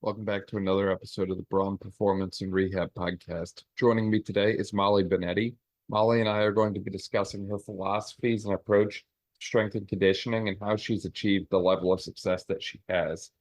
Welcome back to another episode of the Braun Performance and Rehab Podcast. Joining me today is Molly Binetti. Molly and I are going to be discussing her philosophies and approach to strength and conditioning and how she's achieved the level of success that she has.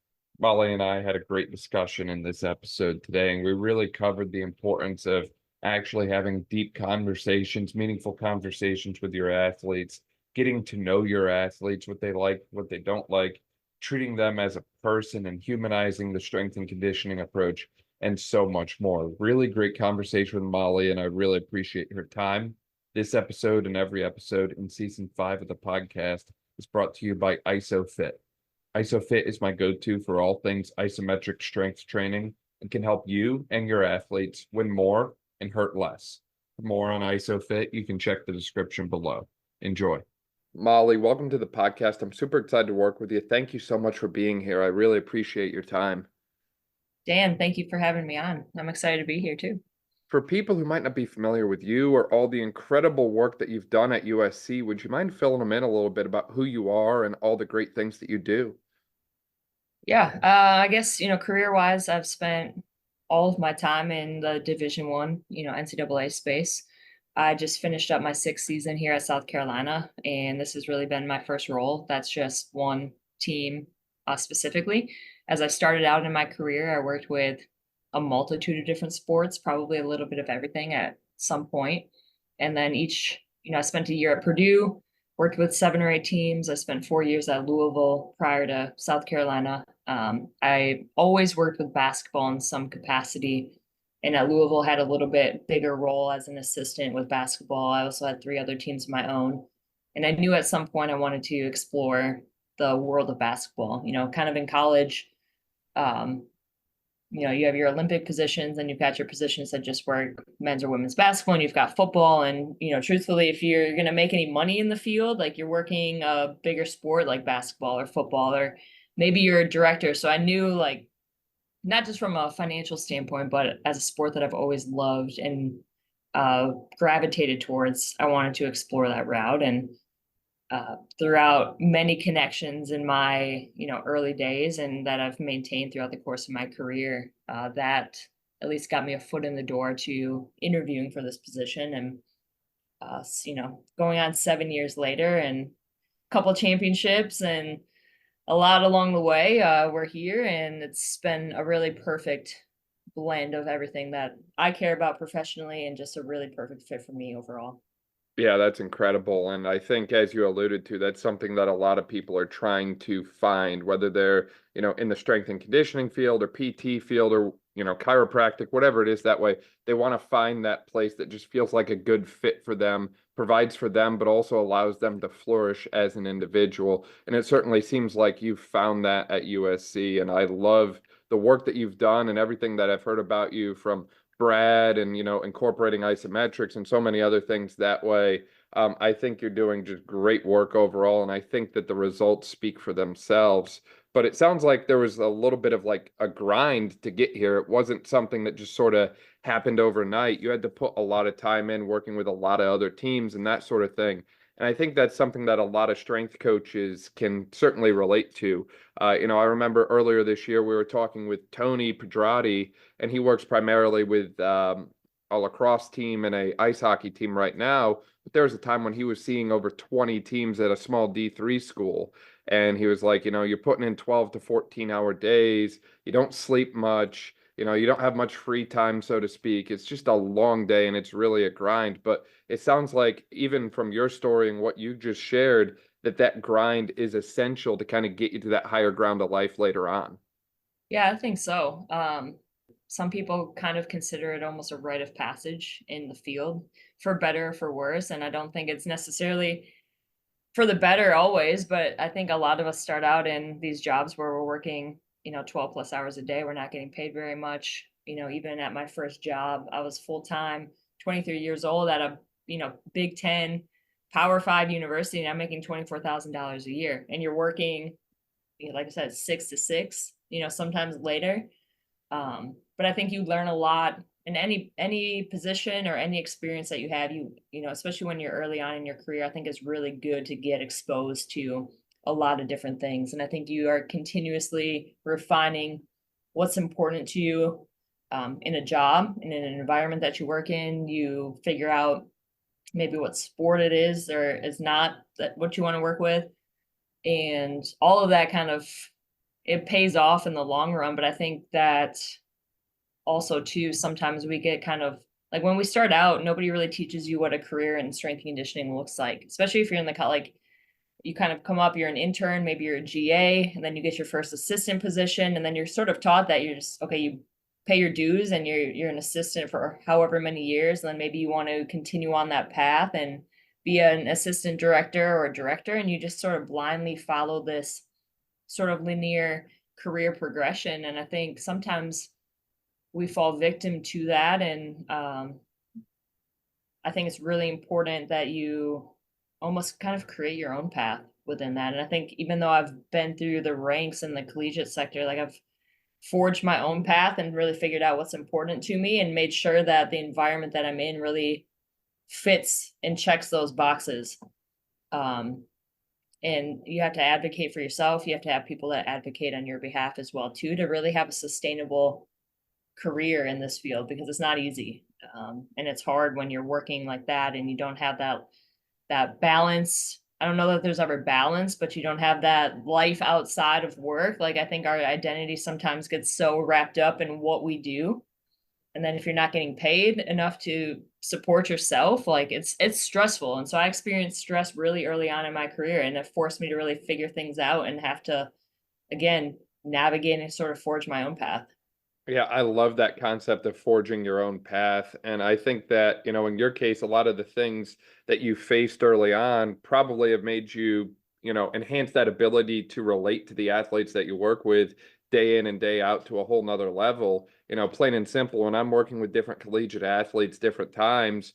Molly and I had a great discussion in this episode today, and we really covered the importance of actually having deep conversations, meaningful conversations with your athletes, getting to know your athletes, what they like, what they don't like, treating them as a person and humanizing the strength and conditioning approach, and so much more. Really great conversation with Molly, and I really appreciate her time. This episode and every episode in season 5 of the podcast is brought to you by ISOFIT. ISOFIT is my go-to for all things isometric strength training and can help you and your athletes win more and hurt less. For more on ISOFIT, you can check the description below. Enjoy. Molly, welcome to the podcast. I'm super excited to work with you. Thank you so much for being here. I really appreciate your time. Dan, thank you for having me on. I'm excited to be here too. For people who might not be familiar with you or all the incredible work that you've done at USC, would you mind filling them in a little bit about who you are and all the great things that you do? Yeah, I guess, career-wise, I've spent all of my time in the Division I, NCAA space. I just finished up my 6th season here at South Carolina, and this has really been my first role. That's just one team specifically. As I started out in my career, I worked with a multitude of different sports, probably a little bit of everything at some point. And then I spent a year at Purdue, worked with 7 or 8 teams. I spent 4 years at Louisville prior to South Carolina. I always worked with basketball in some capacity. And at Louisville, had a little bit bigger role as an assistant with basketball. I also had 3 other teams of my own. And I knew at some point I wanted to explore the world of basketball. Kind of in college, you have your Olympic positions and you've got your positions that just work men's or women's basketball, and you've got football. And, truthfully, if you're going to make any money in the field, like you're working a bigger sport like basketball or football, or maybe you're a director. So I knew, not just from a financial standpoint, but as a sport that I've always loved and gravitated towards, I wanted to explore that route. And throughout many connections in my, early days, and that I've maintained throughout the course of my career, that at least got me a foot in the door to interviewing for this position. And, going on 7 years later and a couple of championships and a lot along the way, we're here, and it's been a really perfect blend of everything that I care about professionally and just a really perfect fit for me overall. Yeah, that's incredible. And I think, as you alluded to, that's something that a lot of people are trying to find, whether they're, in the strength and conditioning field or PT field or, chiropractic, whatever it is. That way, they want to find that place that just feels like a good fit for them, provides for them, but also allows them to flourish as an individual. And it certainly seems like you've found that at USC. And I love the work that you've done and everything that I've heard about you from Brad and, incorporating isometrics and so many other things that way. I think you're doing just great work overall, and I think that the results speak for themselves. But it sounds like there was a little bit of like a grind to get here. It wasn't something that just sort of happened overnight. You had to put a lot of time in working with a lot of other teams and that sort of thing. And I think that's something that a lot of strength coaches can certainly relate to. I remember earlier this year we were talking with Tony Pedrati, and he works primarily with a lacrosse team and a ice hockey team right now. But there was a time when he was seeing over 20 teams at a small D3 school. And he was like, you're putting in 12 to 14-hour days. You don't sleep much. You don't have much free time, so to speak. It's just a long day and it's really a grind. But it sounds like, even from your story and what you just shared, that grind is essential to kind of get you to that higher ground of life later on. Yeah, I think so. Some people kind of consider it almost a rite of passage in the field, for better or for worse. And I don't think it's necessarily for the better always, but I think a lot of us start out in these jobs where we're working, 12 plus hours a day. We're not getting paid very much. Even at my first job, I was full-time, 23 years old at a, Big 10 Power 5 university, and I'm making $24,000 a year. And you're working, like I said, 6 to 6, sometimes later. But I think you learn a lot in any position or any experience that you have. Especially when you're early on in your career, I think it's really good to get exposed to a lot of different things. And I think you are continuously refining what's important to you in a job, in an environment that you work in. You figure out maybe what sport it is or is not that what you want to work with. And all of that kind of, it pays off in the long run. But I think that also too, sometimes we get kind of like when we start out, nobody really teaches you what a career in strength and conditioning looks like, especially if you're in the like you kind of come up, you're an intern, maybe you're a GA, and then you get your first assistant position, and then you're sort of taught that you're just okay, you pay your dues and you're an assistant for however many years, and then maybe you want to continue on that path and be an assistant director or a director, and you just sort of blindly follow this sort of linear career progression. And I think sometimes we fall victim to that. And I think it's really important that you almost kind of create your own path within that. And I think even though I've been through the ranks in the collegiate sector, like I've forged my own path and really figured out what's important to me and made sure that the environment that I'm in really fits and checks those boxes. And you have to advocate for yourself. You have to have people that advocate on your behalf as well too, to really have a sustainable career in this field, because it's not easy. And it's hard when you're working like that and you don't have that balance. I don't know that there's ever balance, but you don't have that life outside of work. Like I think our identity sometimes gets so wrapped up in what we do. And then if you're not getting paid enough to support yourself, like it's stressful. And so I experienced stress really early on in my career, and it forced me to really figure things out and have to, again, navigate and sort of forge my own path. Yeah, I love that concept of forging your own path. And I think that, in your case, a lot of the things that you faced early on probably have made you, enhance that ability to relate to the athletes that you work with day in and day out to a whole nother level. Plain and simple, when I'm working with different collegiate athletes, different times,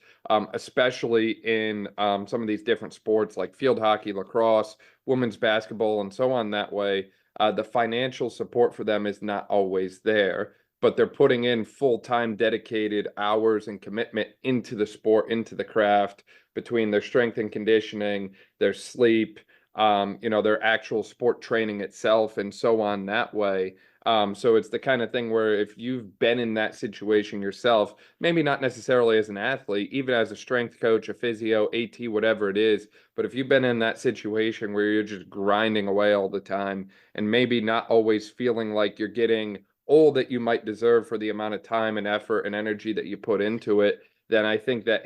especially in some of these different sports like field hockey, lacrosse, women's basketball, and so on that way, the financial support for them is not always there, but they're putting in full-time dedicated hours and commitment into the sport, into the craft, between their strength and conditioning, their sleep, their actual sport training itself, and so on that way. So it's the kind of thing where if you've been in that situation yourself, maybe not necessarily as an athlete, even as a strength coach, a physio, AT, whatever it is, but if you've been in that situation where you're just grinding away all the time and maybe not always feeling like you're getting all that you might deserve for the amount of time and effort and energy that you put into it, then I think that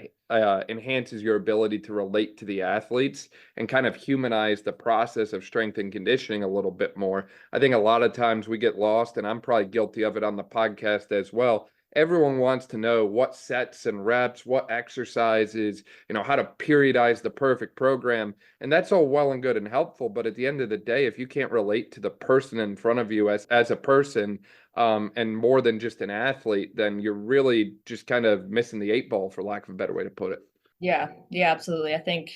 enhances your ability to relate to the athletes and kind of humanize the process of strength and conditioning a little bit more. I think a lot of times we get lost, and I'm probably guilty of it on the podcast as well. Everyone wants to know what sets and reps, what exercises, how to periodize the perfect program. And that's all well and good and helpful. But at the end of the day, if you can't relate to the person in front of you as a person, and more than just an athlete, then you're really just kind of missing the eight ball, for lack of a better way to put it. Yeah, absolutely. I think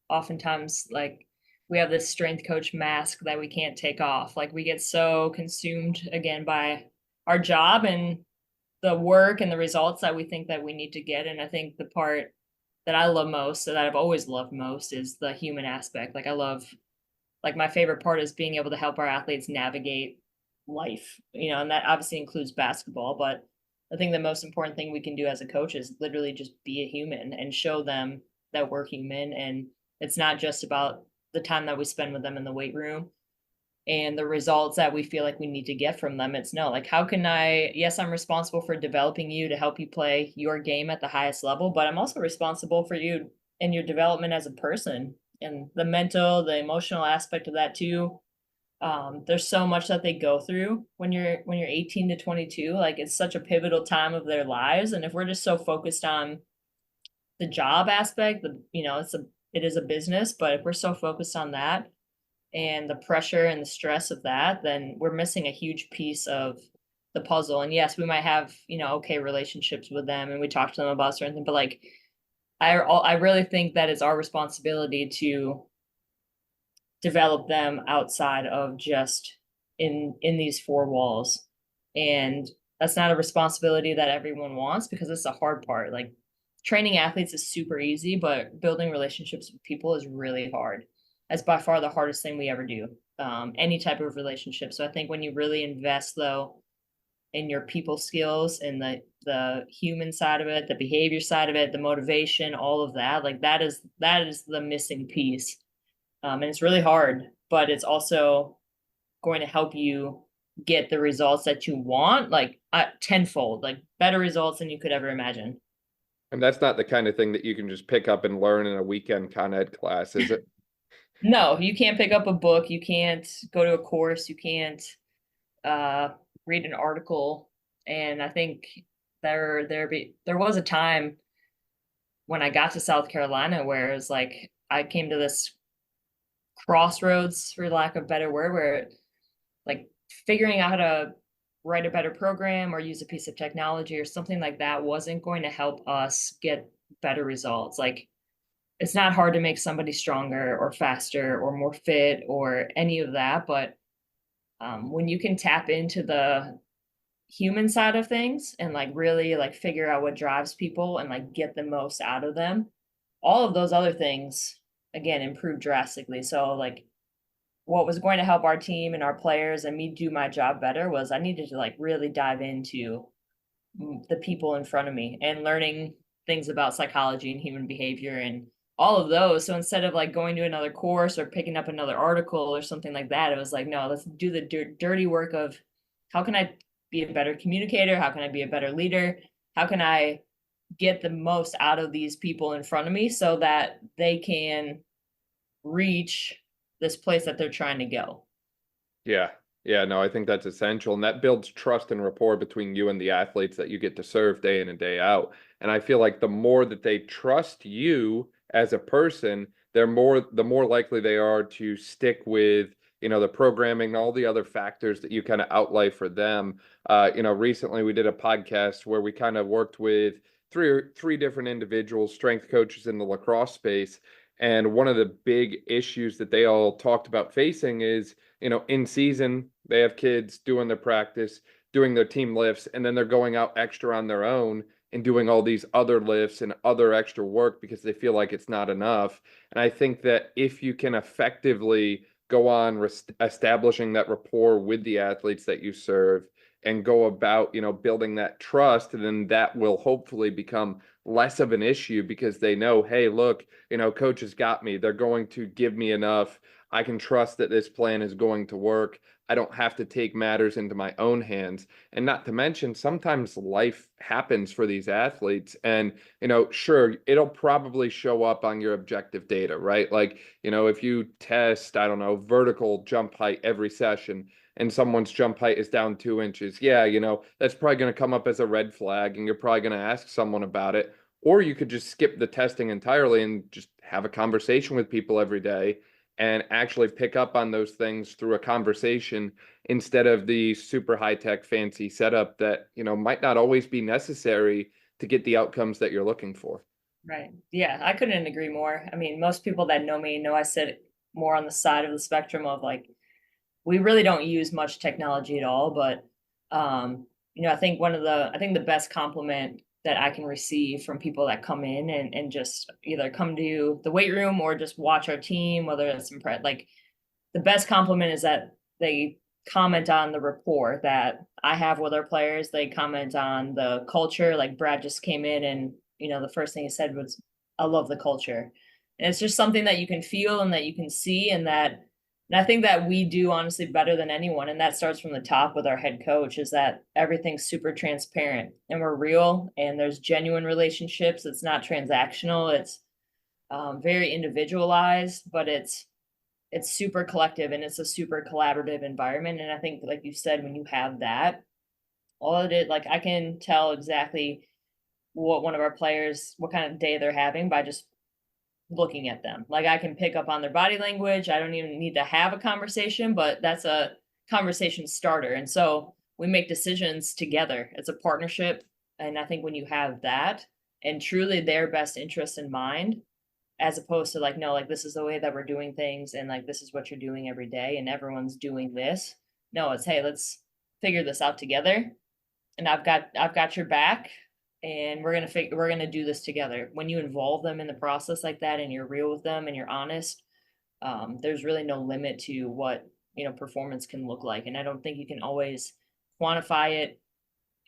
oftentimes like we have this strength coach mask that we can't take off. Like we get so consumed again by our job and the work and the results that we think that we need to get. And I think the part that I love most, that I've always loved most, is the human aspect. Like I love, like my favorite part is being able to help our athletes navigate life, and that obviously includes basketball. But I think the most important thing we can do as a coach is literally just be a human and show them that we're human. And it's not just about the time that we spend with them in the weight room and the results that we feel like we need to get from them. It's no, like, how can yes, I'm responsible for developing you to help you play your game at the highest level, but I'm also responsible for you and your development as a person and the mental, the emotional aspect of that too. There's so much that they go through when you're 18 to 22. Like it's such a pivotal time of their lives. And if we're just so focused on the job aspect, it is a business, but if we're so focused on that and the pressure and the stress of that, then we're missing a huge piece of the puzzle. And yes, we might have, okay relationships with them and we talk to them about certain things, but like, I really think that it's our responsibility to develop them outside of just in these four walls. And that's not a responsibility that everyone wants, because it's the hard part. Like training athletes is super easy, but building relationships with people is really hard. That's by far the hardest thing we ever do. Any type of relationship. So I think when you really invest though in your people skills and the human side of it, the behavior side of it, the motivation, all of that. Like that is the missing piece. And it's really hard, but it's also going to help you get the results that you want, like tenfold, like better results than you could ever imagine. And that's not the kind of thing that you can just pick up and learn in a weekend Con Ed class, is it? No, you can't pick up a book, you can't go to a course, you can't uh read an article. And I think there was a time when I got to South Carolina where it was like I came to this crossroads, for lack of a better word, where like figuring out how to write a better program or use a piece of technology or something like that wasn't going to help us get better results. Like it's not hard to make somebody stronger or faster or more fit or any of that, but when you can tap into the human side of things and like really like figure out what drives people and like get the most out of them, all of those other things again improve drastically. So like what was going to help our team and our players and me do my job better was I needed to like really dive into the people in front of me and learning things about psychology and human behavior and all of those. So instead of like going to another course or picking up another article or something like that, it was like, no, let's do the dirty work of how can I be a better communicator? How can I be a better leader? How can I get the most out of these people in front of me so that they can reach this place that they're trying to go? Yeah. Yeah, no, I think that's essential. And that builds trust and rapport between you and the athletes that you get to serve day in and day out. And I feel like the more that they trust you as a person, the more likely they are to stick with, the programming and all the other factors that you kind of outlay for them. Recently we did a podcast where we kind of worked with three different individuals, strength coaches in the lacrosse space. And one of the big issues that they all talked about facing is, in season, they have kids doing their practice, doing their team lifts, and then they're going out extra on their own and doing all these other lifts and other extra work because they feel like it's not enough. And I think that if you can effectively go on establishing that rapport with the athletes that you serve and go about, building that trust, then that will hopefully become less of an issue because they know, hey, look, coach has got me. They're going to give me enough. I can trust that this plan is going to work. I don't have to take matters into my own hands. And not to mention, sometimes life happens for these athletes. And, sure, it'll probably show up on your objective data, right? Like, if you test, I don't know, vertical jump height every session and someone's jump height is down 2 inches, yeah, that's probably going to come up as a red flag and you're probably going to ask someone about it. Or you could just skip the testing entirely and just have a conversation with people every day and actually pick up on those things through a conversation instead of the super high-tech fancy setup that, might not always be necessary to get the outcomes that you're looking for. Right. Yeah, I couldn't agree more. I mean, most people that know me know I sit more on the side of the spectrum of like, we really don't use much technology at all. But, I think I think the best compliment that I can receive from people that come in and just either come to the weight room or just watch our team, whether it's like the best compliment is that they comment on the rapport that I have with our players. They comment on the culture. Like Brad just came in and, the first thing he said was, I love the culture. And it's just something that you can feel and that you can see and I think that we do honestly better than anyone. And that starts from the top with our head coach is that everything's super transparent and we're real and there's genuine relationships. It's not transactional. It's very individualized, but it's super collective and it's a super collaborative environment. And I think, like you said, when you have that, all of it, like I can tell exactly what one of our players, what kind of day they're having by just looking at them. Like I can pick up on their body language. I don't even need to have a conversation, but that's a conversation starter. And so we make decisions together. It's a partnership. And I think when you have that and truly their best interest in mind, as opposed to like, no, like this is the way that we're doing things and like this is what you're doing every day and everyone's doing this. No, it's hey, let's figure this out together. And I've got your back and we're gonna do this together. When you involve them in the process like that and you're real with them and you're honest, there's really no limit to what performance can look like. And I don't think you can always quantify it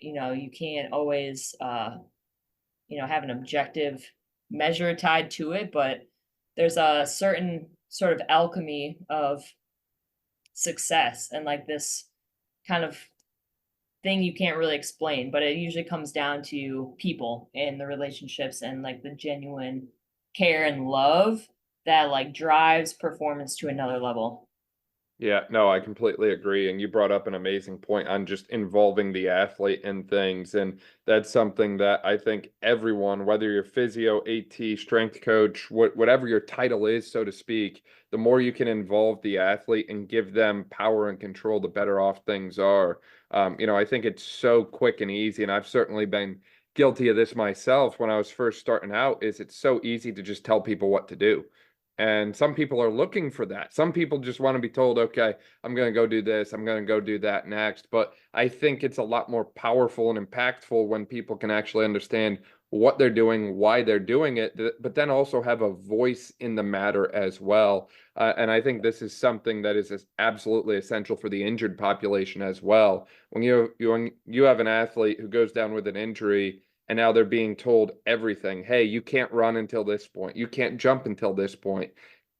you can't always, have an objective measure tied to it, but there's a certain sort of alchemy of success and like this kind of thing you can't really explain, but it usually comes down to people and the relationships and like the genuine care and love that like drives performance to another level. Yeah, no, I completely agree. And you brought up an amazing point on just involving the athlete in things. And that's something that I think everyone, whether you're physio, AT, strength coach, whatever your title is, so to speak, the more you can involve the athlete and give them power and control, the better off things are. I think it's so quick and easy. And I've certainly been guilty of this myself when I was first starting out, is it's so easy to just tell people what to do. And some people are looking for that. Some people just want to be told, okay, I'm going to go do this, I'm going to go do that next. But I think it's a lot more powerful and impactful when people can actually understand what they're doing, why they're doing it, but then also have a voice in the matter as well. And I think this is something that is absolutely essential for the injured population as well. When you have an athlete who goes down with an injury, and now they're being told everything. Hey, you can't run until this point. You can't jump until this point.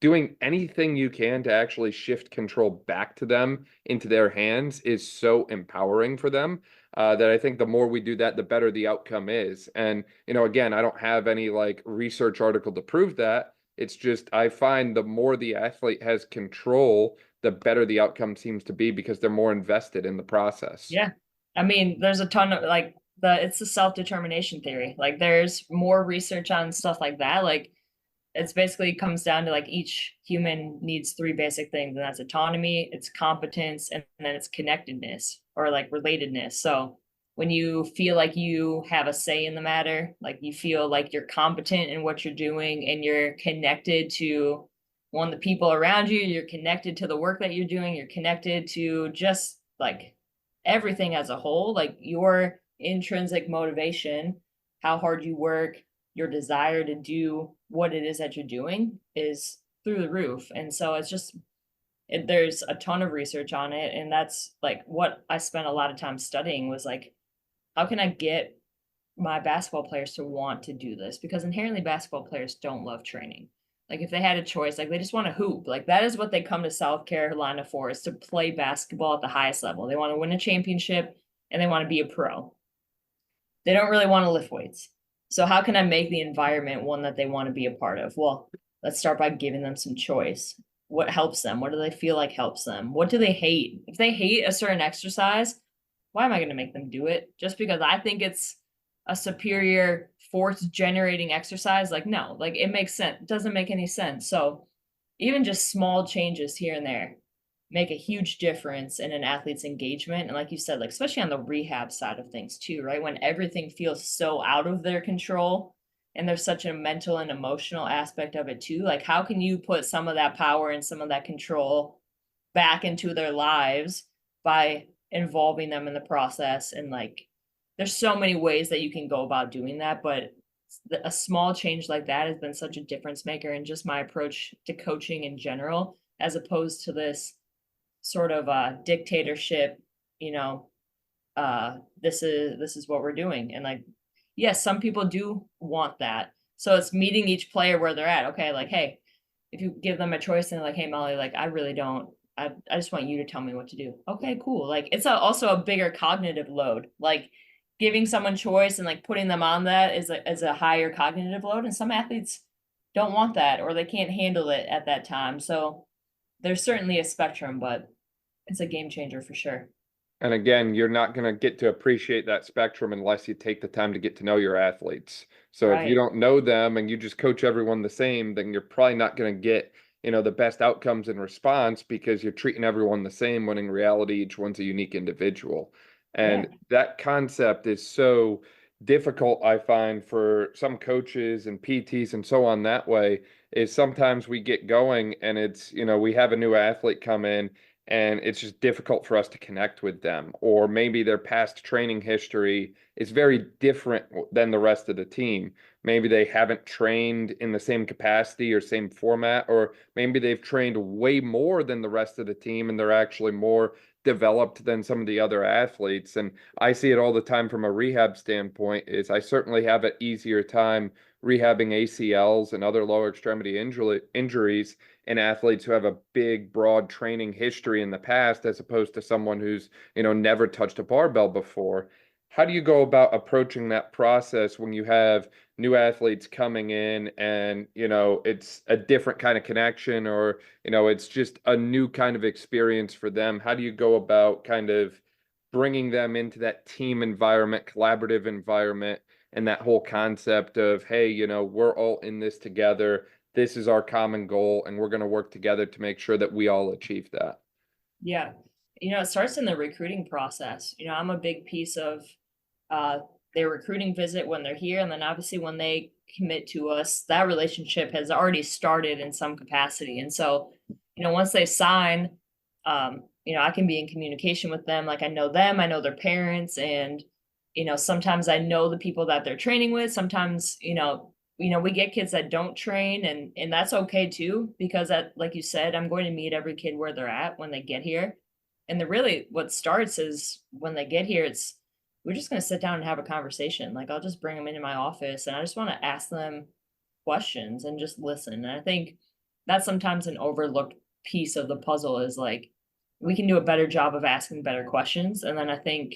Doing anything you can to actually shift control back to them into their hands is so empowering for them, that I think the more we do that, the better the outcome is. And, again, I don't have any like research article to prove that. It's just I find the more the athlete has control, the better the outcome seems to be because they're more invested in the process. Yeah. I mean, there's a ton of like it's the self-determination theory. Like there's more research on stuff like that. Like it's basically comes down to like each human needs three basic things, and that's autonomy, it's competence, and then it's connectedness or like relatedness. So when you feel like you have a say in the matter, like you feel like you're competent in what you're doing and you're connected to the people around you, you're connected to the work that you're doing, you're connected to just like everything as a whole, like your intrinsic motivation, how hard you work, your desire to do what it is that you're doing is through the roof. And so it's just, there's a ton of research on it. And that's like what I spent a lot of time studying was like, how can I get my basketball players to want to do this? Because inherently basketball players don't love training. Like if they had a choice, like they just want to hoop. Like that is what they come to South Carolina for, is to play basketball at the highest level. They want to win a championship and they want to be a pro. They don't really want to lift weights. So how can I make the environment one that they want to be a part of? Well, let's start by giving them some choice. What helps them? What do they feel like helps them? What do they hate? If they hate a certain exercise, why am I going to make them do it? Just because I think it's a superior force generating exercise? Like, no, like it makes sense. It doesn't make any sense. So even just small changes here and there make a huge difference in an athlete's engagement. And like you said, like especially on the rehab side of things too, right? When everything feels so out of their control and there's such a mental and emotional aspect of it too. Like how can you put some of that power and some of that control back into their lives by involving them in the process? And like there's so many ways that you can go about doing that, but a small change like that has been such a difference maker in just my approach to coaching in general, as opposed to this sort of dictatorship, this is what we're doing. And like, yes, some people do want that. So it's meeting each player where they're at. Okay, like, hey, if you give them a choice and like, hey, Molly, like, I really don't, I just want you to tell me what to do. Okay, cool. Like, it's also a bigger cognitive load. Like, giving someone choice and like putting them on that is a higher cognitive load. And some athletes don't want that, or they can't handle it at that time. So there's certainly a spectrum, but it's a game changer for sure. And again, you're not going to get to appreciate that spectrum unless you take the time to get to know your athletes. So if you Right. don't know them and you just coach everyone the same, then you're probably not going to get, the best outcomes in response because you're treating everyone the same when in reality, each one's a unique individual. Yeah. And that concept is so difficult, I find, for some coaches and PTs and so on that way, is sometimes we get going and it's, we have a new athlete come in and it's just difficult for us to connect with them. Or maybe their past training history is very different than the rest of the team. Maybe they haven't trained in the same capacity or same format, or maybe they've trained way more than the rest of the team and they're actually more developed than some of the other athletes. And I see it all the time from a rehab standpoint is I certainly have an easier time rehabbing ACLs and other lower extremity injuries in athletes who have a big, broad training history in the past, as opposed to someone who's, never touched a barbell before. How do you go about approaching that process when you have new athletes coming in and, it's a different kind of connection, or, it's just a new kind of experience for them? How do you go about kind of bringing them into that team environment, collaborative environment, and that whole concept of, hey, we're all in this together. This is our common goal, and we're going to work together to make sure that we all achieve that. Yeah. It starts in the recruiting process. I'm a big piece of their recruiting visit when they're here. And then obviously when they commit to us, that relationship has already started in some capacity. And so, once they sign, I can be in communication with them. Like I know them, I know their parents, and, sometimes I know the people that they're training with. Sometimes, we get kids that don't train, and that's okay too, because like you said, I'm going to meet every kid where they're at when they get here. And what starts is when they get here, we're just going to sit down and have a conversation. Like I'll just bring them into my office and I just want to ask them questions and just listen. And I think that's sometimes an overlooked piece of the puzzle is like, we can do a better job of asking better questions. And then I think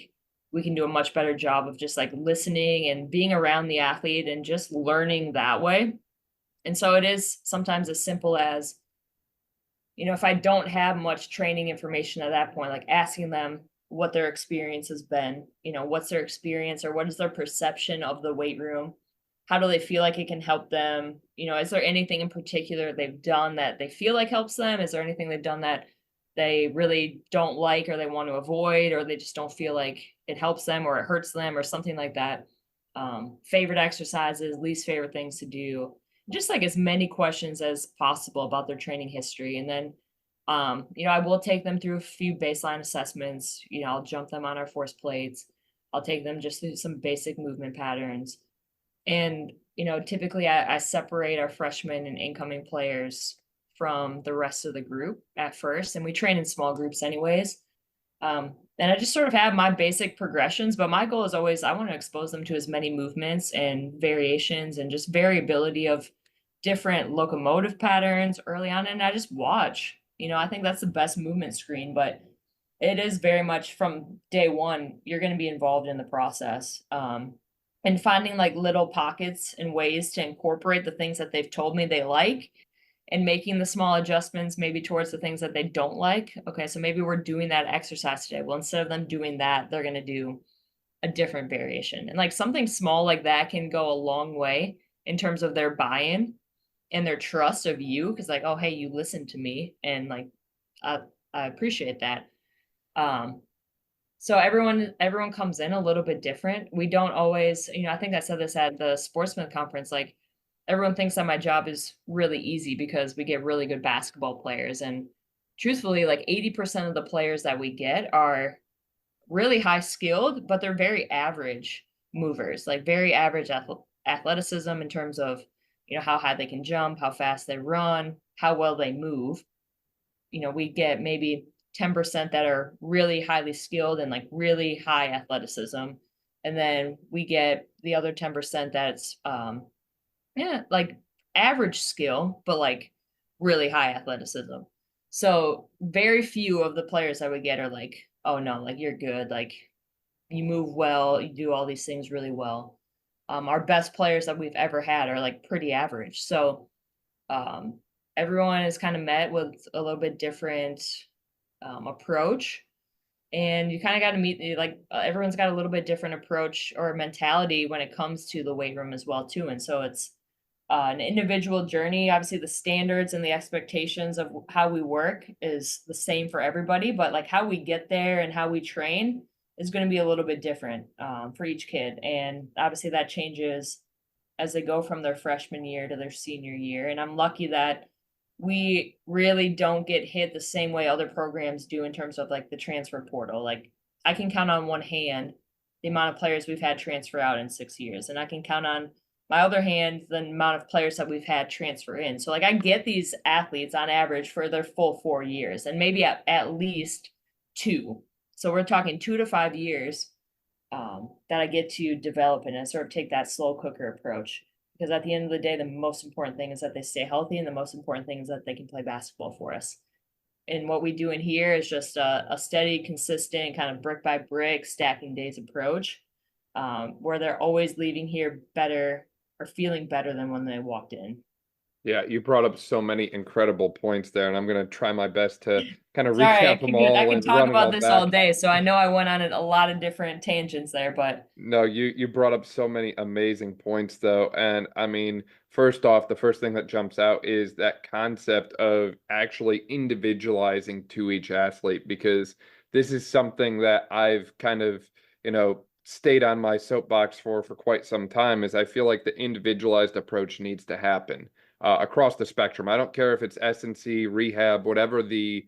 we can do a much better job of just like listening and being around the athlete and just learning that way. And so it is sometimes as simple as, if I don't have much training information at that point, like asking them what their experience has been, what's their experience or what is their perception of the weight room? How do they feel like it can help them? Is there anything in particular they've done that they feel like helps them? Is there anything they've done that they really don't like or they want to avoid, or they just don't feel like it helps them or it hurts them or something like that? Favorite exercises, least favorite things to do, just like as many questions as possible about their training history. And then I will take them through a few baseline assessments. I'll jump them on our force plates. I'll take them just through some basic movement patterns. And, typically I separate our freshmen and incoming players from the rest of the group at first. And we train in small groups anyways. And I just sort of have my basic progressions, but my goal is always, I want to expose them to as many movements and variations and just variability of different locomotive patterns early on. And I just watch. I think that's the best movement screen, but it is very much from day one, you're going to be involved in the process. And finding like little pockets and ways to incorporate the things that they've told me they like and making the small adjustments maybe towards the things that they don't like. Okay, so maybe we're doing that exercise today. Well, instead of them doing that, they're going to do a different variation. And like something small like that can go a long way in terms of their buy-in and their trust of you, because like, oh hey, you listened to me, and like I appreciate that. So everyone comes in a little bit different. We don't always, I think I said this at the sportsman conference, like everyone thinks that my job is really easy because we get really good basketball players, and truthfully like 80% of the players that we get are really high skilled, but they're very average movers, like very average athleticism in terms of how high they can jump, how fast they run, how well they move. We get maybe 10% that are really highly skilled and like really high athleticism. And then we get the other 10% that's like average skill, but like really high athleticism. So very few of the players that we get are like, oh no, like you're good, like you move well, you do all these things really well. Our best players that we've ever had are like pretty average. So everyone is kind of met with a little bit different approach, and you kind of got to meet everyone's got a little bit different approach or mentality when it comes to the weight room as well too. And so it's an individual journey. Obviously the standards and the expectations of how we work is the same for everybody, but like how we get there and how we train is going to be a little bit different for each kid. And obviously that changes as they go from their freshman year to their senior year. And I'm lucky that we really don't get hit the same way other programs do in terms of like the transfer portal. Like I can count on one hand the amount of players we've had transfer out in 6 years, and I can count on my other hand the amount of players that we've had transfer in. So like I get these athletes on average for their full 4 years, and maybe at least 2. So we're talking 2 to 5 years that I get to develop and I sort of take that slow cooker approach. Because at the end of the day, the most important thing is that they stay healthy, and the most important thing is that they can play basketball for us. And what we do in here is just a steady, consistent, kind of brick by brick, stacking days approach, where they're always leaving here better or feeling better than when they walked in. Yeah, you brought up so many incredible points there, and I'm going to try my best to kind of Sorry, recap them I all can and talk run it about all this all back. day. So I know I went on a lot of different tangents there, but No, you brought up so many amazing points though. And I mean, first off, the first thing that jumps out is that concept of actually individualizing to each athlete, because this is something that I've kind of, stayed on my soapbox for quite some time, is I feel like the individualized approach needs to happen across the spectrum. I don't care if it's S&C, rehab, whatever the,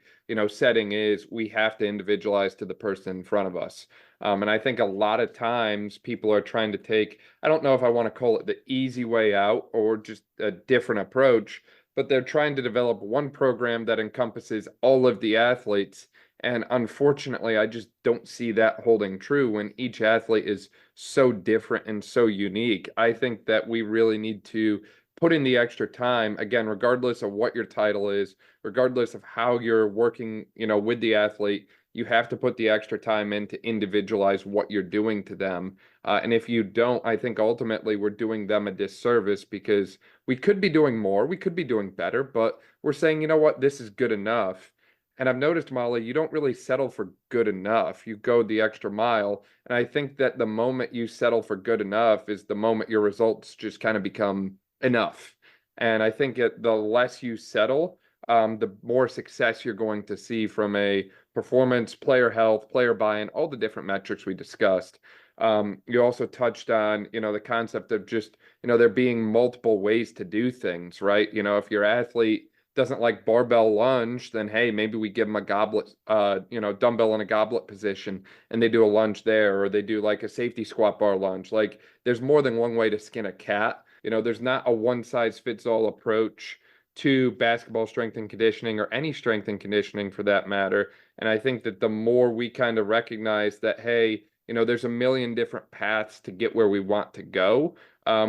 setting is, we have to individualize to the person in front of us. And I think a lot of times people are trying to take, I don't know if I want to call it the easy way out or just a different approach, but they're trying to develop one program that encompasses all of the athletes. And unfortunately, I just don't see that holding true when each athlete is so different and so unique. I think that we really need to put in the extra time, again, regardless of what your title is, regardless of how you're working, with the athlete, you have to put the extra time in to individualize what you're doing to them. And if you don't, I think ultimately we're doing them a disservice, because we could be doing more, we could be doing better, but we're saying, you know what, this is good enough. And I've noticed, Molly, you don't really settle for good enough. You go the extra mile. And I think that the moment you settle for good enough is the moment your results just kind of become enough. And I think the less you settle, the more success you're going to see from a performance, player health, player buy-in, all the different metrics we discussed. You also touched on, the concept of just, there being multiple ways to do things, right? If your athlete doesn't like barbell lunge, then hey, maybe we give them a goblet, dumbbell in a goblet position, and they do a lunge there, or they do like a safety squat bar lunge. Like, there's more than one way to skin a cat. There's not a one size fits all approach to basketball strength and conditioning, or any strength and conditioning for that matter. And I think that the more we kind of recognize that, hey, there's a million different paths to get where we want to go.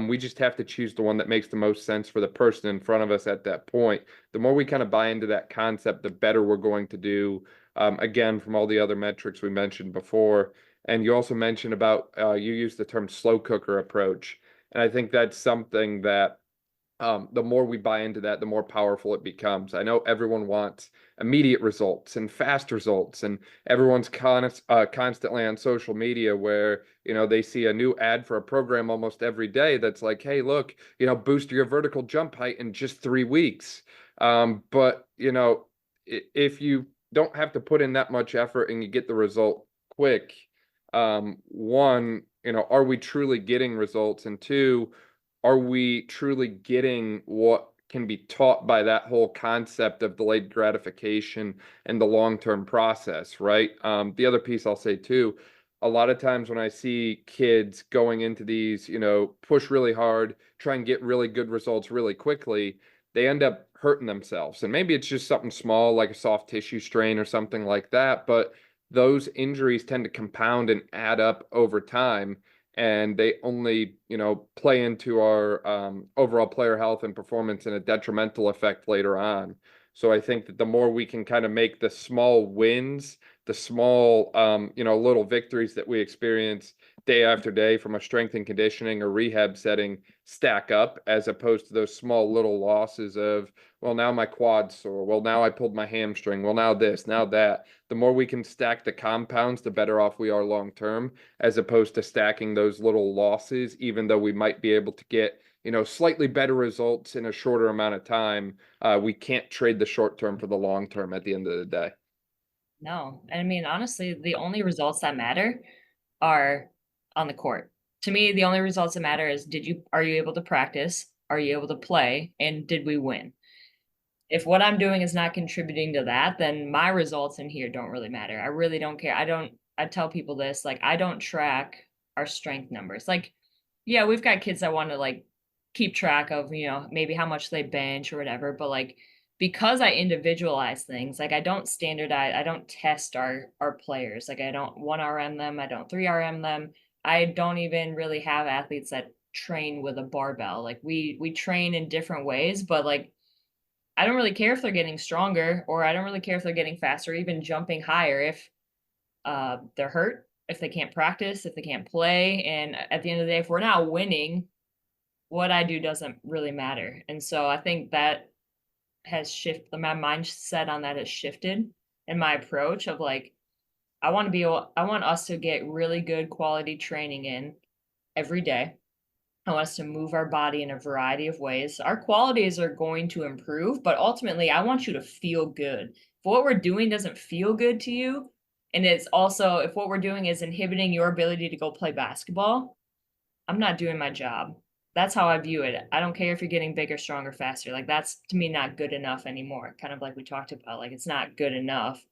We just have to choose the one that makes the most sense for the person in front of us at that point. The more we kind of buy into that concept, the better we're going to do. Again, from all the other metrics we mentioned before. And you also mentioned about, you used the term slow cooker approach. And I think that's something that the more we buy into that, the more powerful it becomes. I know everyone wants immediate results and fast results, and everyone's constantly on social media where, they see a new ad for a program almost every day that's like, hey, look, boost your vertical jump height in just 3 weeks. But, if you don't have to put in that much effort and you get the result quick, one, are we truly getting results? And two, are we truly getting what can be taught by that whole concept of delayed gratification and the long-term process, right? The other piece I'll say too, a lot of times when I see kids going into these, push really hard, try and get really good results really quickly, they end up hurting themselves. And maybe it's just something small like a soft tissue strain or something like that, but those injuries tend to compound and add up over time, and they only, play into our overall player health and performance in a detrimental effect later on. So I think that the more we can kind of make the small wins, the small, little victories that we experience day after day from a strength and conditioning or rehab setting stack up, as opposed to those small little losses of, well, now my quad's sore, well, now I pulled my hamstring, well, now this, now that. The more we can stack the compounds, the better off we are long term, as opposed to stacking those little losses, even though we might be able to get, slightly better results in a shorter amount of time. We can't trade the short term for the long term at the end of the day. no. I mean, honestly, the only results that matter are on the court. To me, the only results that matter is are you able to practice? Are you able to play? And did we win? If what I'm doing is not contributing to that, then my results in here don't really matter. I really don't care. I tell people this, like, I don't track our strength numbers. Like, yeah, we've got kids that want to like keep track of, maybe how much they bench or whatever, but like because I individualize things, like I don't standardize, I don't test our players. Like I don't 1RM them, I don't 3RM them. I don't even really have athletes that train with a barbell. Like we train in different ways, but like I don't really care if they're getting stronger, or I don't really care if they're getting faster, even jumping higher if they're hurt, if they can't practice, if they can't play. And at the end of the day, if we're not winning, what I do doesn't really matter. And so I think that has shifted, my mindset on that has shifted, and my approach of like, I want us to get really good quality training in every day. I want us to move our body in a variety of ways. Our qualities are going to improve, but ultimately I want you to feel good. If what we're doing doesn't feel good to you, and it's also, if what we're doing is inhibiting your ability to go play basketball, I'm not doing my job. That's how I view it. I don't care if you're getting bigger, stronger, faster. Like that's to me not good enough anymore. Kind of like we talked about, like it's not good enough.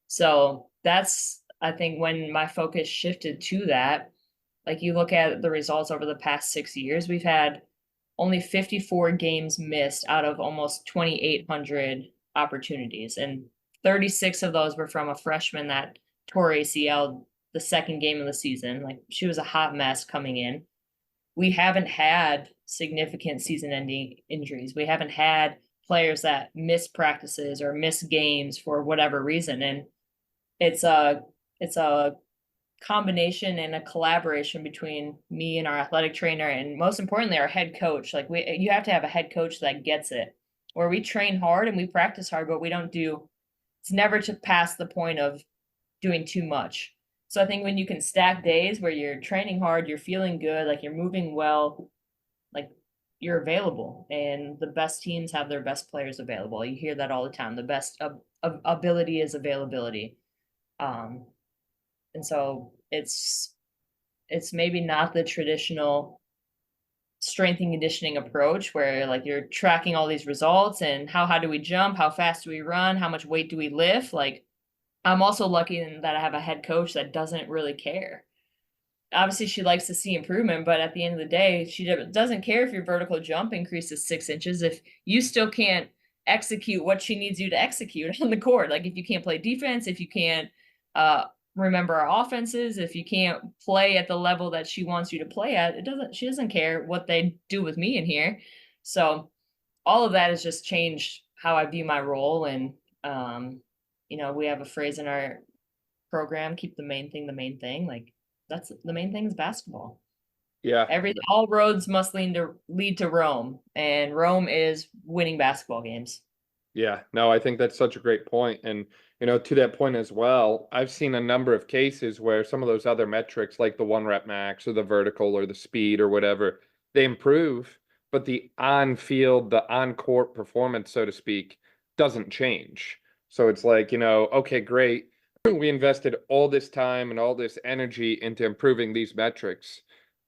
So that's, I think, when my focus shifted to that. Like you look at the results over the past 6 years, we've had only 54 games missed out of almost 2,800 opportunities. And 36 of those were from a freshman that tore ACL the second game of the season. Like she was a hot mess coming in. We haven't had significant season ending injuries. We haven't had players that miss practices or miss games for whatever reason. And it's a combination and a collaboration between me and our athletic trainer, and most importantly our head coach. Like you have to have a head coach that gets it, where we train hard and we practice hard, but we don't do, it's never to pass the point of doing too much. So I think when you can stack days where you're training hard, you're feeling good, like you're moving well, like you're available, and the best teams have their best players available. You hear that all the time. The best ability is availability. And so it's maybe not the traditional strength and conditioning approach where like you're tracking all these results and how high do we jump, how fast do we run, how much weight do we lift. Like I'm also lucky in that I have a head coach that doesn't really care. Obviously she likes to see improvement, but at the end of the day, she doesn't care if your vertical jump increases 6 inches if you still can't execute what she needs you to execute on the court. Like if you can't play defense, if you can't remember our offenses, if you can't play at the level that she wants you to play at, she doesn't care what they do with me in here. So all of that has just changed how I view my role. And we have a phrase in our program, keep the main thing the main thing. Like that's the main thing is basketball. Yeah. All roads must lead to Rome, and Rome is winning basketball games. Yeah, no, I think that's such a great point. And, to that point as well, I've seen a number of cases where some of those other metrics, like the 1 rep max or the vertical or the speed or whatever, they improve, but the on-field, the on-court performance, so to speak, doesn't change. So it's like, okay, great. We invested all this time and all this energy into improving these metrics,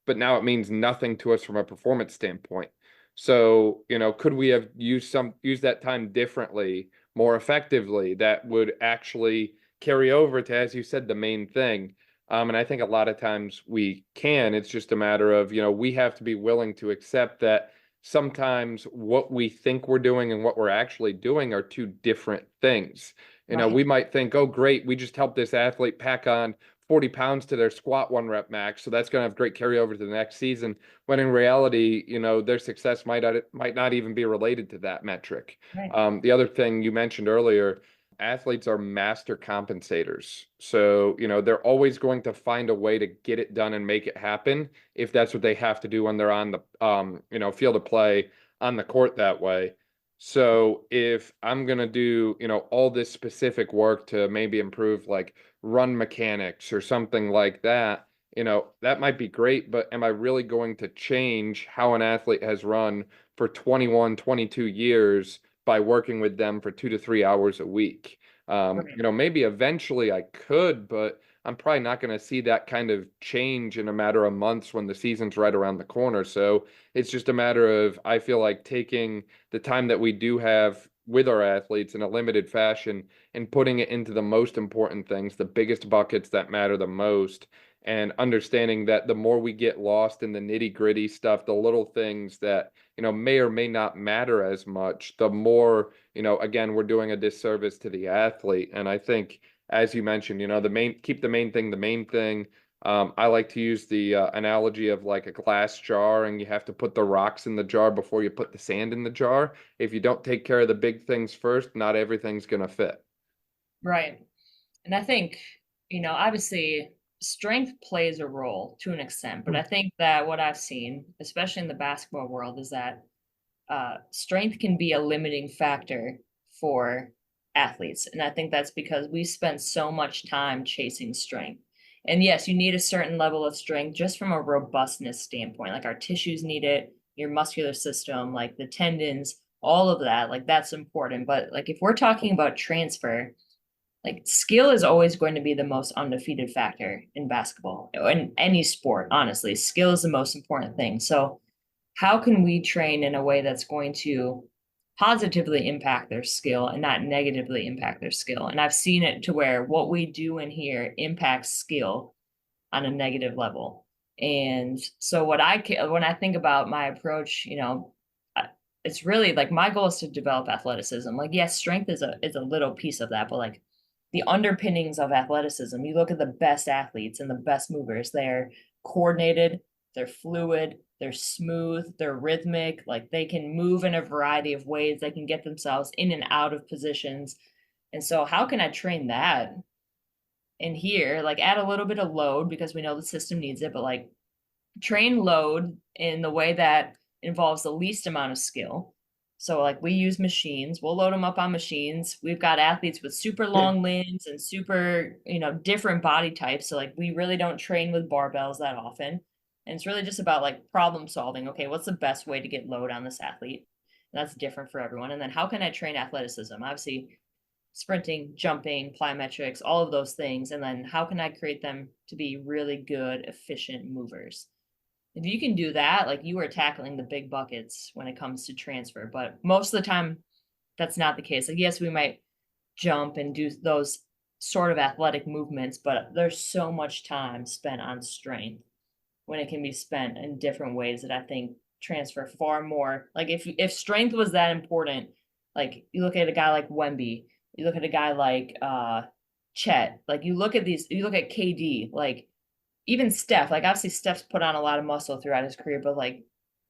but now it means nothing to us from a performance standpoint. So, could we have used that time differently, more effectively, that would actually carry over to, as you said, the main thing? And I think a lot of times we can. It's just a matter of, we have to be willing to accept that sometimes what we think we're doing and what we're actually doing are two different things. Right. We might think, oh, great, we just helped this athlete pack on 40 pounds to their squat 1 rep max, so that's going to have great carryover to the next season, when in reality, their success might not even be related to that metric. Right. The other thing you mentioned earlier, athletes are master compensators. So, they're always going to find a way to get it done and make it happen if that's what they have to do when they're on the field of play, on the court that way. So if I'm going to do, all this specific work to maybe improve like run mechanics or something like that, that might be great, but am I really going to change how an athlete has run for 21, 22 years by working with them for 2 to 3 hours a week? Right. Maybe eventually I could, but I'm probably not going to see that kind of change in a matter of months when the season's right around the corner. So it's just a matter of, I feel like, taking the time that we do have with our athletes in a limited fashion and putting it into the most important things, the biggest buckets that matter the most, and understanding that the more we get lost in the nitty-gritty stuff, the little things that, may or may not matter as much, the more, again, we're doing a disservice to the athlete. And I think, as you mentioned, keep the main thing the main thing. I like to use the analogy of like a glass jar, and you have to put the rocks in the jar before you put the sand in the jar. If you don't take care of the big things first, not everything's going to fit. Right. And I think, obviously strength plays a role to an extent, but I think that what I've seen, especially in the basketball world, is that strength can be a limiting factor for athletes. And I think that's because we spend so much time chasing strength. And yes, you need a certain level of strength just from a robustness standpoint. Like our tissues need it, your muscular system, like the tendons, all of that, like that's important. But like if we're talking about transfer, like skill is always going to be the most undefeated factor in basketball, in any sport, honestly. Skill is the most important thing. So how can we train in a way that's going to positively impact their skill and not negatively impact their skill? And I've seen it to where what we do in here impacts skill on a negative level. And so when I think about my approach, it's really like my goal is to develop athleticism. Like, yes, strength is a little piece of that, but like the underpinnings of athleticism, you look at the best athletes and the best movers, they're coordinated, they're fluid, they're smooth, they're rhythmic, like they can move in a variety of ways, they can get themselves in and out of positions. And so how can I train that in here? Like add a little bit of load because we know the system needs it, but like train load in the way that involves the least amount of skill. So like we use machines, we'll load them up on machines. We've got athletes with super long limbs and super, different body types. So like we really don't train with barbells that often. And it's really just about like problem solving. Okay, what's the best way to get load on this athlete? And that's different for everyone. And then how can I train athleticism? Obviously, sprinting, jumping, plyometrics, all of those things. And then how can I create them to be really good, efficient movers? If you can do that, like you are tackling the big buckets when it comes to transfer. But most of the time, that's not the case. Like, yes, we might jump and do those sort of athletic movements, but there's so much time spent on strength when it can be spent in different ways that I think transfer far more. Like if strength was that important, like you look at a guy like Wemby, you look at a guy like Chet, like you look at KD, like even Steph, like obviously Steph's put on a lot of muscle throughout his career, but like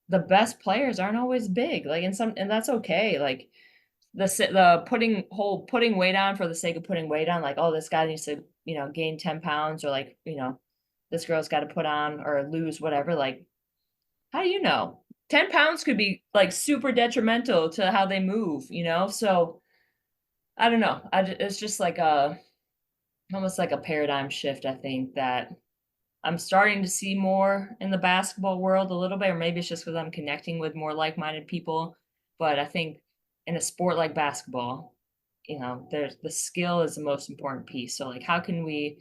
the best players aren't always big. Like and that's okay. Like the putting weight on for the sake of putting weight on, like, oh, this guy needs to, gain 10 pounds, or like, this girl's got to put on or lose whatever. Like, how do you know? 10 pounds could be like super detrimental to how they move, So I don't know. It's just like almost like a paradigm shift, I think, that I'm starting to see more in the basketball world a little bit, or maybe it's just because I'm connecting with more like-minded people. But I think in a sport like basketball, there's the skill is the most important piece. So like, how can we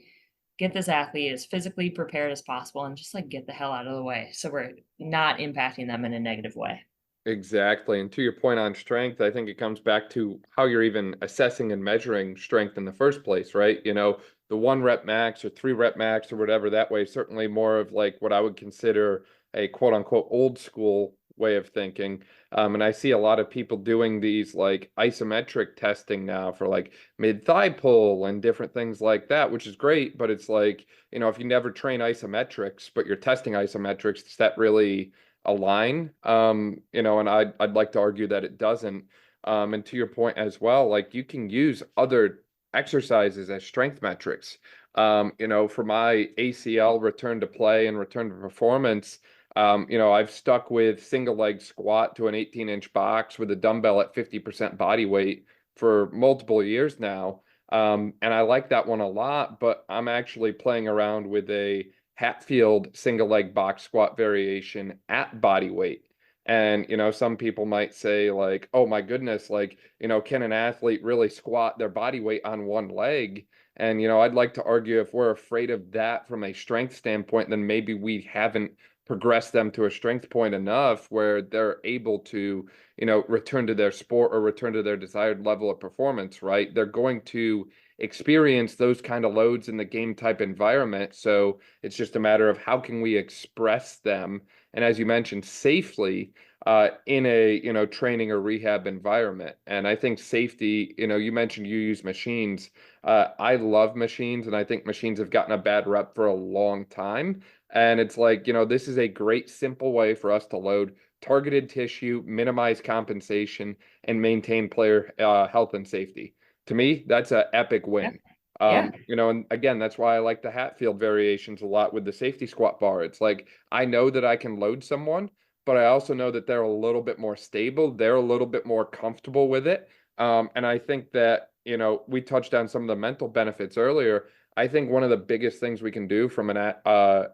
get this athlete as physically prepared as possible and just like get the hell out of the way so we're not impacting them in a negative way? Exactly. And to your point on strength, I think it comes back to how you're even assessing and measuring strength in the first place, right? The 1 rep max or 3 rep max or whatever, that way, certainly more of like what I would consider a quote unquote old school way of thinking. And I see a lot of people doing these like isometric testing now for like mid thigh pull and different things like that, which is great. But it's like, if you never train isometrics, but you're testing isometrics, does that really align? And I'd like to argue that it doesn't. And to your point as well, like you can use other exercises as strength metrics. For my ACL return to play and return to performance, I've stuck with single leg squat to an 18-inch box with a dumbbell at 50% body weight for multiple years now. And I like that one a lot, but I'm actually playing around with a Hatfield single leg box squat variation at body weight. And, some people might say like, oh my goodness, like, can an athlete really squat their body weight on one leg? And, I'd like to argue if we're afraid of that from a strength standpoint, then maybe we haven't progressed them to a strength point enough where they're able to, return to their sport or return to their desired level of performance, right? They're going to experience those kind of loads in the game type environment. So it's just a matter of how can we express them, and as you mentioned, safely in a training or rehab environment. And I think safety, you mentioned you use machines. I love machines, and I think machines have gotten a bad rep for a long time. And it's like, this is a great simple way for us to load targeted tissue, minimize compensation, and maintain player health and safety. To me, that's an epic Yeah. win. Yeah. And again, that's why I like the Hatfield variations a lot with the safety squat bar. It's like I know that I can load someone, but I also know that they're a little bit more stable. They're a little bit more comfortable with it. And I think that, we touched on some of the mental benefits earlier. I think one of the biggest things we can do from an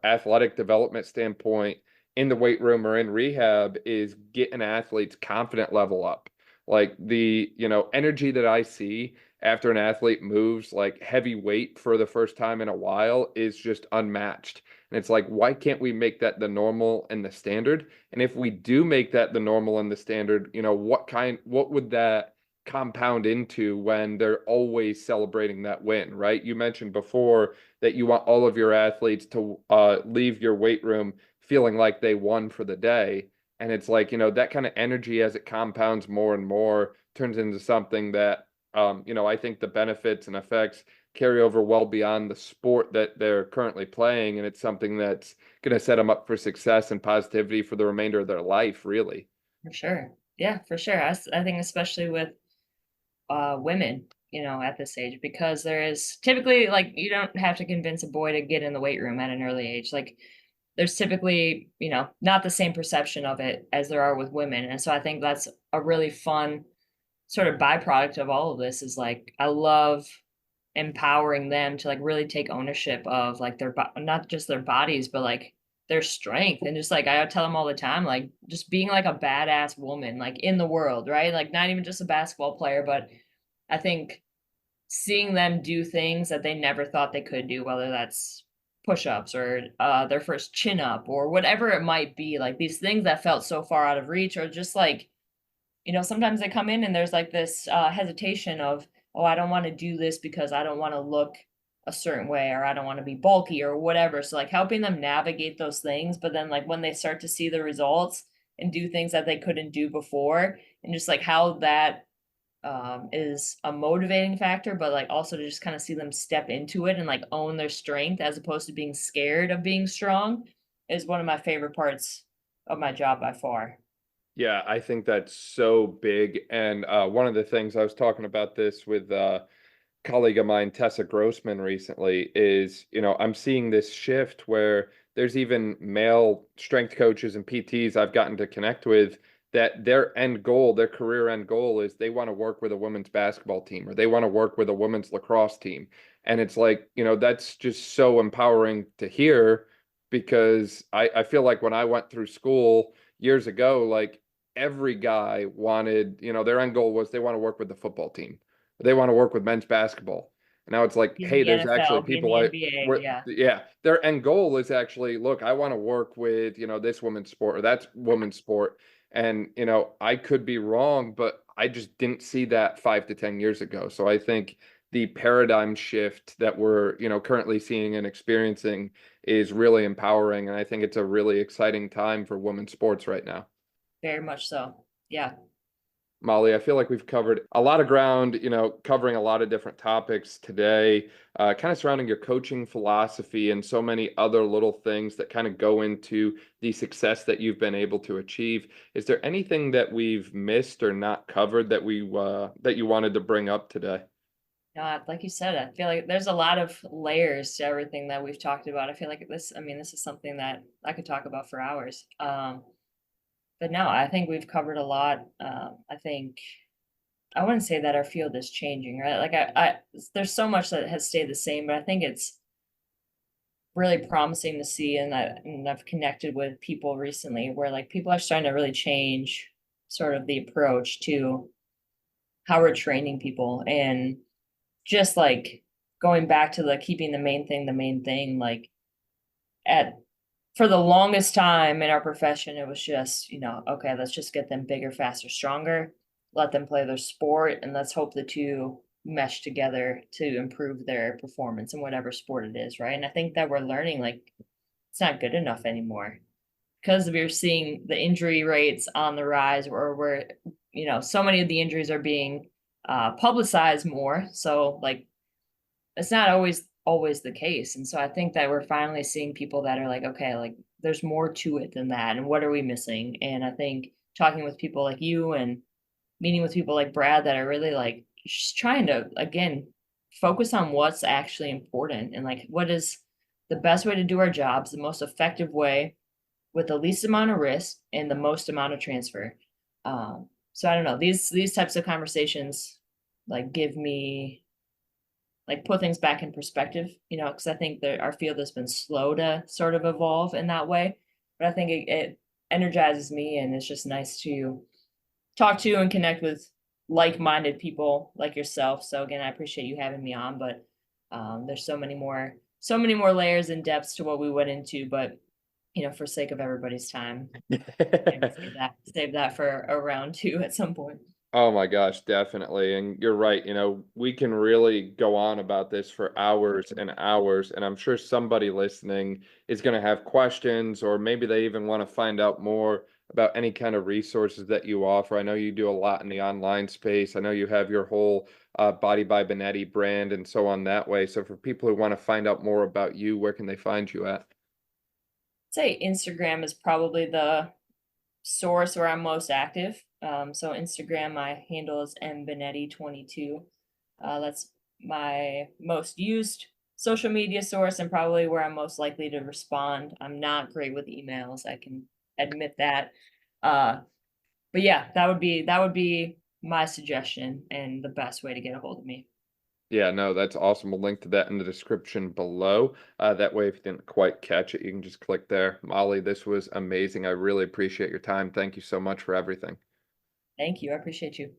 athletic development standpoint in the weight room or in rehab is get an athlete's confident level up. Like the, energy that I see after an athlete moves like heavy weight for the first time in a while is just unmatched. And it's like, why can't we make that the normal and the standard? And if we do make that the normal and the standard, what would that compound into when they're always celebrating that win, right? You mentioned before that you want all of your athletes to leave your weight room feeling like they won for the day. And it's like, that kind of energy as it compounds more and more turns into something that, I think the benefits and effects carry over well beyond the sport that they're currently playing. And it's something that's going to set them up for success and positivity for the remainder of their life, really. For sure. Yeah, for sure. I think especially with women, at this age, because there is typically like you don't have to convince a boy to get in the weight room at an early age. Like there's typically, not the same perception of it as there are with women. And so I think that's a really fun sort of byproduct of all of this is like I love empowering them to like really take ownership of like not just their bodies, but like their strength. And just like I tell them all the time, like just being like a badass woman, like in the world, right? Like not even just a basketball player, but I think seeing them do things that they never thought they could do, whether that's push-ups or their first chin up or whatever it might be, like these things that felt so far out of reach, or just like, sometimes they come in and there's like this hesitation of, oh, I don't want to do this because I don't want to look a certain way, or I don't want to be bulky or whatever. So like helping them navigate those things, but then like when they start to see the results and do things that they couldn't do before, and just like how that is a motivating factor, but like also to just kind of see them step into it and like own their strength as opposed to being scared of being strong is one of my favorite parts of my job by far. Yeah, I think that's so big. And one of the things I was talking about this with colleague of mine, Tessa Grossman, recently is, I'm seeing this shift where there's even male strength coaches and PTs I've gotten to connect with that their end goal, their career end goal is they want to work with a women's basketball team or they want to work with a women's lacrosse team. And it's like, that's just so empowering to hear because I feel like when I went through school years ago, like every guy wanted, their end goal was they want to work with the football team. They want to work with men's basketball. And now it's like, Be in hey, the there's actually NFL, be in people the NBA, yeah. yeah, their end goal is actually, look, I want to work with, this woman's sport or that woman's sport. And, I could be wrong, but I just didn't see that 5 to 10 years ago. So I think the paradigm shift that we're, currently seeing and experiencing is really empowering. And I think it's a really exciting time for women's sports right now. Very much so. Yeah. Molly, I feel like we've covered a lot of ground, covering a lot of different topics today, kind of surrounding your coaching philosophy and so many other little things that kind of go into the success that you've been able to achieve. Is there anything that we've missed or not covered that that you wanted to bring up today? Like you said, I feel like there's a lot of layers to everything that we've talked about. I feel like this is something that I could talk about for hours. But no, I think we've covered a lot. I think I wouldn't say that our field is changing, right? Like there's so much that has stayed the same, but I think it's really promising to see. And I've connected with people recently where like people are starting to really change sort of the approach to how we're training people, and just like going back to the keeping the main thing, like at for the longest time in our profession, it was just, okay, let's just get them bigger, faster, stronger, let them play their sport, and let's hope the two mesh together to improve their performance in whatever sport it is, right? And I think that we're learning like it's not good enough anymore because we're seeing the injury rates on the rise, or we're, so many of the injuries are being publicized more. So like it's not always the case. And so I think that we're finally seeing people that are like, okay, like there's more to it than that. And what are we missing? And I think talking with people like you and meeting with people like Brad that are really like just trying to again focus on what's actually important and like what is the best way to do our jobs, the most effective way with the least amount of risk and the most amount of transfer. So I don't know, these types of conversations like give me like put things back in perspective, because I think that our field has been slow to sort of evolve in that way. But I think it energizes me, and it's just nice to talk to and connect with like-minded people like yourself. So again, I appreciate you having me on, but there's so many more layers and depths to what we went into, but for sake of everybody's time, maybe save that for a round two at some point. Oh my gosh, definitely. And you're right. We can really go on about this for hours and hours. And I'm sure somebody listening is going to have questions, or maybe they even want to find out more about any kind of resources that you offer. I know you do a lot in the online space. I know you have your whole Body by Binetti brand and so on that way. So for people who want to find out more about you, where can they find you at? Say Instagram is probably the source where I'm most active. So Instagram, my handle is mbinetti22. That's my most used social media source and probably where I'm most likely to respond. I'm not great with emails, I can admit that. But yeah, that would be my suggestion and the best way to get a hold of me. Yeah, no, that's awesome. We'll link to that in the description below. That way, if you didn't quite catch it, you can just click there. Molly, this was amazing. I really appreciate your time. Thank you so much for everything. Thank you. I appreciate you.